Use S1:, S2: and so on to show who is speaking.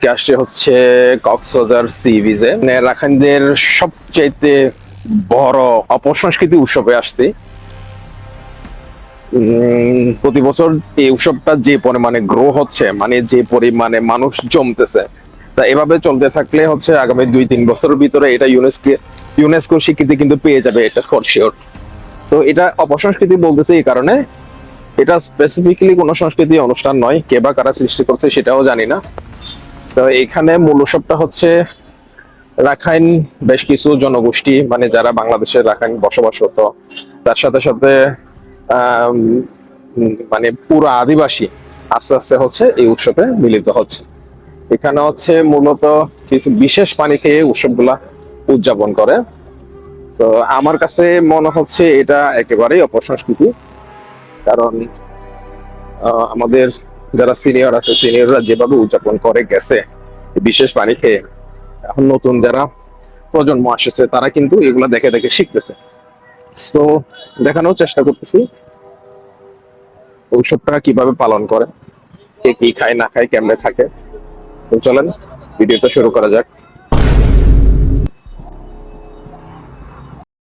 S1: আজকে আসছে হচ্ছে কক্সবাজার সি বিচে রাখাইনদের সবচাইতে বড় অপসংস্কৃতি উৎসবে আসছি। প্রতি বছর এই উৎসবটা যে পরিমাণে গ্রো হচ্ছে, মানে যে পরিমাণে মানুষ জমতেছে, তা এভাবে চলতে থাকলে হচ্ছে আগামী 2-3 বছরের ভিতরে এটা ইউনেস্কো স্বীকৃতি কিন্তু পেয়ে যাবে, এটা ফর শিওর। তো এটা অপসংস্কৃতি বলতেছে এই কারণে, এটা স্পেসিফিক্যালি কোনো সংস্কৃতি অনুষ্ঠান নয়, কে বা কারা সৃষ্টি করছে সেটাও জানি না। তো এখানে মূল উৎসবটা হচ্ছে রাখাইন বেশ কিছু জনগোষ্ঠী, মানে যারা বাংলাদেশের রাখাইন বসবাস হতো, তার সাথে সাথে আহ মানে পুরো আদিবাসী আস্তে আস্তে হচ্ছে এই উৎসবে মিলিত হচ্ছে। এখানে হচ্ছে মূলত কিছু বিশেষ পানি খেয়ে উৎসবগুলা উদযাপন করে। তো আমার কাছে মনে হচ্ছে এটা একেবারেই অপসংস্কৃতি, কারণ আমাদের যারা সিনিয়র আছে, সিনিয়ররা যেভাবে উদযাপন করে গেছে বিশেষ পানি খেয়ে, এখন নতুন যারা প্রজন্ম আসছে তারা কিন্তু এগুলা দেখে দেখে শিখতেছে। তো দেখানোর চেষ্টা করতেছি উৎসবটা কিভাবে পালন করে, কে কি খায় না খায়, কেমনে থাকে। তো চলেন ভিডিওটা শুরু করা যাক।